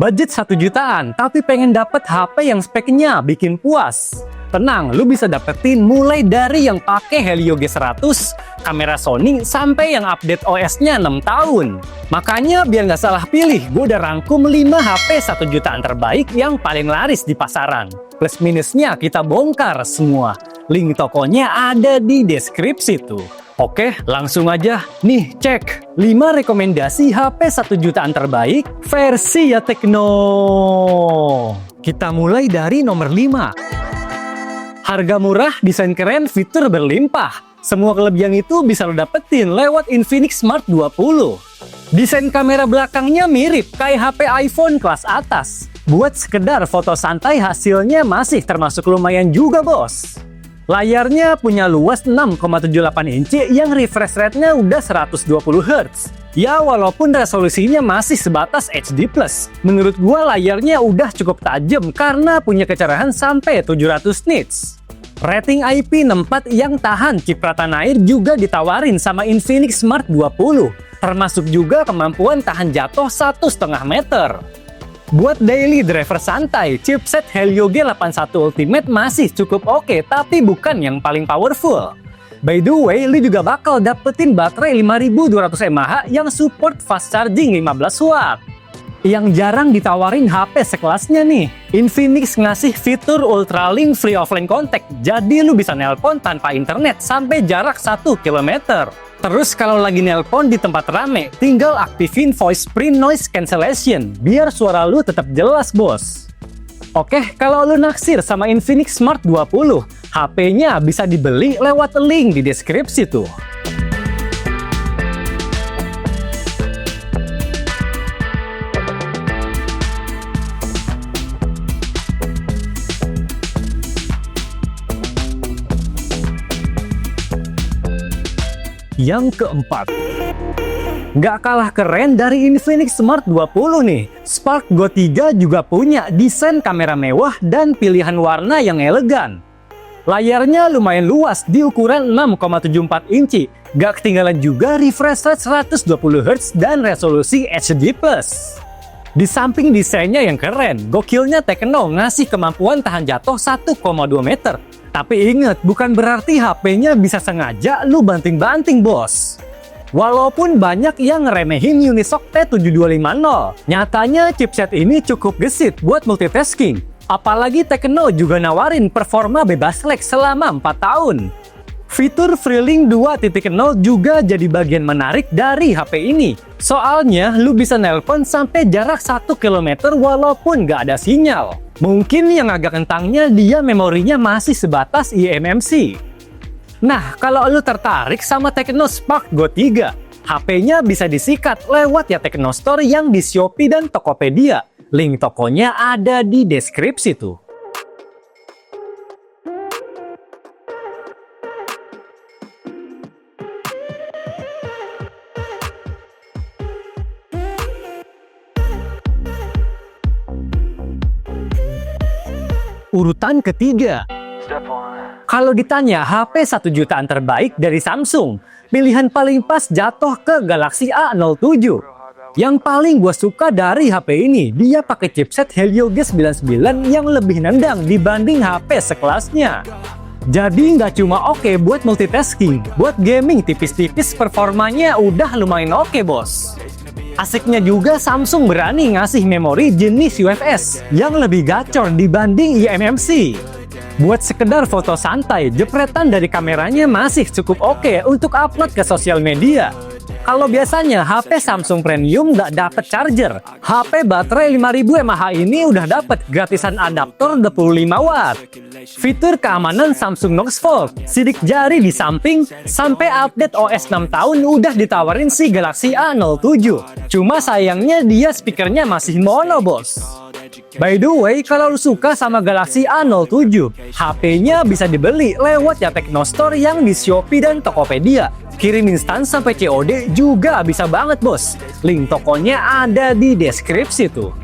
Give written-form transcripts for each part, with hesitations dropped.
Budget 1 jutaan, tapi pengen dapet HP yang speknya bikin puas. Tenang, lu bisa dapetin mulai dari yang pakai Helio G100, kamera Sony, sampai yang update OS-nya 6 tahun. Makanya biar nggak salah pilih, gue udah rangkum 5 HP 1 jutaan terbaik yang paling laris di pasaran. Plus minusnya kita bongkar semua. Link tokonya ada di deskripsi tuh. Oke, langsung aja. Nih, cek 5 rekomendasi HP 1 jutaan terbaik versi ya Tecno. Kita mulai dari nomor 5. Harga murah, desain keren, fitur berlimpah. Semua kelebihan itu bisa lo dapetin lewat Infinix Smart 20. Desain kamera belakangnya mirip kayak HP iPhone kelas atas. Buat sekedar foto santai hasilnya masih termasuk lumayan juga, bos. Layarnya punya luas 6,78 inci yang refresh rate-nya udah 120 Hz. Ya, walaupun resolusinya masih sebatas HD+. Menurut gua layarnya udah cukup tajam karena punya kecerahan sampai 700 nits. Rating IP64 yang tahan cipratan air juga ditawarin sama Infinix Smart 20. Termasuk juga kemampuan tahan jatuh 1,5 meter. Buat daily driver santai, chipset Helio G81 Ultimate masih cukup oke, tapi bukan yang paling powerful. By the way, lu juga bakal dapetin baterai 5200 mAh yang support fast charging 15 watt. Yang jarang ditawarin HP sekelasnya nih, Infinix ngasih fitur Ultralink Free Offline Contact, jadi lu bisa nelpon tanpa internet sampai jarak 1 km. Terus kalau lagi nelpon di tempat rame, tinggal aktifin voice print noise cancellation, biar suara lu tetap jelas, bos. Oke, kalau lu naksir sama Infinix Smart 20, HP-nya bisa dibeli lewat link di deskripsi tuh. Yang keempat, nggak kalah keren dari Infinix Smart 20 nih, Spark Go 3 juga punya desain kamera mewah dan pilihan warna yang elegan. Layarnya lumayan luas di ukuran 6,74 inci, nggak ketinggalan juga refresh rate 120 Hz dan resolusi HD+. Di samping desainnya yang keren, gokilnya Tecno ngasih kemampuan tahan jatuh 1,2 meter. Tapi inget, bukan berarti HP-nya bisa sengaja lu banting-banting, bos. Walaupun banyak yang ngeremehin Unisoc T7250, nyatanya chipset ini cukup gesit buat multitasking. Apalagi Tecno juga nawarin performa bebas lag selama 4 tahun. Fitur FreeLink 2.0 juga jadi bagian menarik dari HP ini. Soalnya, lu bisa nelpon sampai jarak 1 km walaupun nggak ada sinyal. Mungkin yang agak kentangnya dia memorinya masih sebatas eMMC. Nah, kalau lu tertarik sama Tecno Spark Go 3, HP-nya bisa disikat lewat ya Tecno Store yang di Shopee dan Tokopedia. Link tokonya ada di deskripsi tuh. Urutan ketiga. Kalau ditanya HP 1 jutaan terbaik dari Samsung, pilihan paling pas jatuh ke Galaxy A07. Yang paling gue suka dari HP ini, dia pakai chipset Helio G99 yang lebih nendang dibanding HP sekelasnya. Jadi nggak cuma oke buat multitasking, buat gaming tipis-tipis performanya udah lumayan oke, bos. Asiknya juga Samsung berani ngasih memori jenis UFS yang lebih gacor dibanding eMMC. Buat sekedar foto santai, jepretan dari kameranya masih cukup oke untuk upload ke sosial media. Kalau biasanya HP Samsung Premium nggak dapet charger, HP baterai 5000 mAh ini udah dapet gratisan adaptor 25 watt. Fitur keamanan Samsung Knox Vault, sidik jari di samping, sampai update OS 6 tahun udah ditawarin si Galaxy A07. Cuma sayangnya dia speakernya masih mono, bos. By the way, kalau lu suka sama Galaxy A07, HP-nya bisa dibeli lewat ya Tecno Store yang di Shopee dan Tokopedia. Kirim instan sampai COD juga bisa banget, bos. Link tokonya ada di deskripsi tuh.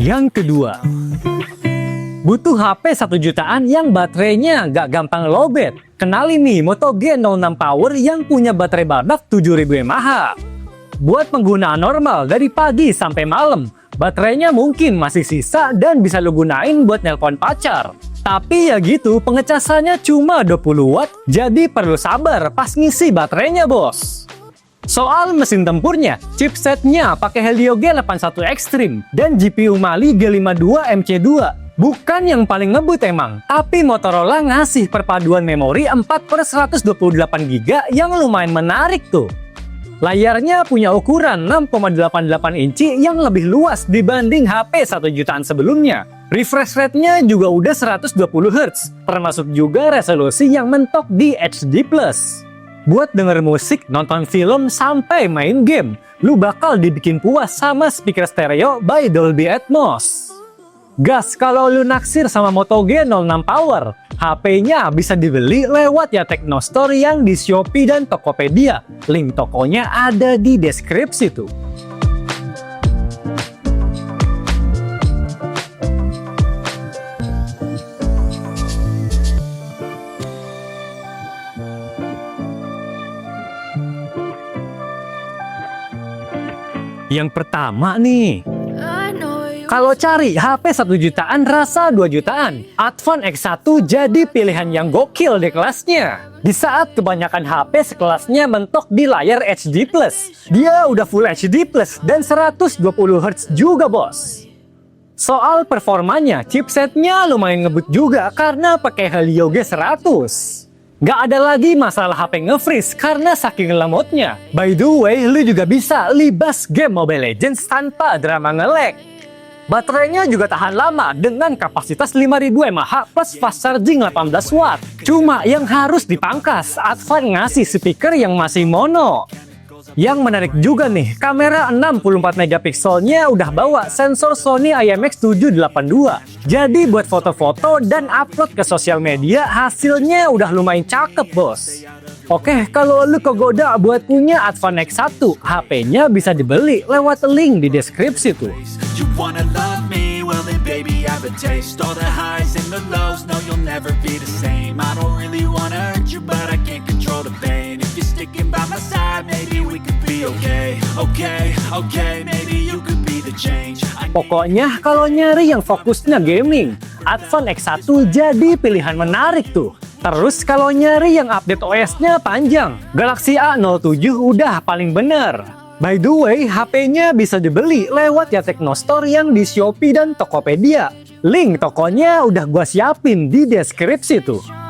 Yang kedua, butuh HP 1 jutaan yang baterainya nggak gampang lowbat. Kenalin nih Moto G06 Power yang punya baterai badak 7000 mAh. Buat penggunaan normal dari pagi sampai malam, baterainya mungkin masih sisa dan bisa lo gunain buat nelpon pacar. Tapi ya gitu, pengecasannya cuma 20 watt, jadi perlu sabar pas ngisi baterainya bos. Soal mesin tempurnya, chipsetnya pakai Helio G81 Extreme dan GPU Mali G52 MC2. Bukan yang paling ngebut emang, tapi Motorola ngasih perpaduan memori 4/128GB yang lumayan menarik tuh. Layarnya punya ukuran 6,88 inci yang lebih luas dibanding HP 1 jutaan sebelumnya. Refresh rate-nya juga udah 120Hz, termasuk juga resolusi yang mentok di HD+. Buat denger musik, nonton film, sampai main game, lu bakal dibikin puas sama speaker stereo by Dolby Atmos. Gas kalau lu naksir sama Moto G06 Power, HP-nya bisa dibeli lewat ya Teknostore yang di Shopee dan Tokopedia. Link tokonya ada di deskripsi tuh. Yang pertama nih, kalau cari HP 1 jutaan rasa 2 jutaan, Advan X1 jadi pilihan yang gokil di kelasnya. Di saat kebanyakan HP sekelasnya mentok di layar HD+, dia udah Full HD+, dan 120Hz juga bos. Soal performanya, chipsetnya lumayan ngebut juga karena pakai Helio G100. Gak ada lagi masalah HP nge-freeze karena saking lemotnya. By the way, lu juga bisa libas game Mobile Legends tanpa drama nge-lag. Baterainya juga tahan lama dengan kapasitas 5000 mAh plus fast charging 18 watt. Cuma yang harus dipangkas, Advan ngasih speaker yang masih mono. Yang menarik juga nih, kamera 64 megapikselnya udah bawa sensor Sony IMX782. Jadi buat foto-foto dan upload ke sosial media hasilnya udah lumayan cakep bos. Oke, kalau lu kegoda buat punya Advan X1, HP-nya bisa dibeli lewat link di deskripsi tuh. You wanna love me? Well then baby I have a taste. All the highs and the lows, no you'll never be the same. I don't really wanna hurt you but I can't control the pain. If you're sticking by my side, maybe we could be okay. Okay, maybe you could be the change. Pokoknya kalau nyari yang fokusnya gaming, Advan X1 jadi pilihan menarik tuh. Terus kalau nyari yang update OS-nya panjang, Galaxy A07 udah paling bener. By the way, HP-nya bisa dibeli lewat ya Teknostore yang di Shopee dan Tokopedia. Link tokonya udah gua siapin di deskripsi tuh.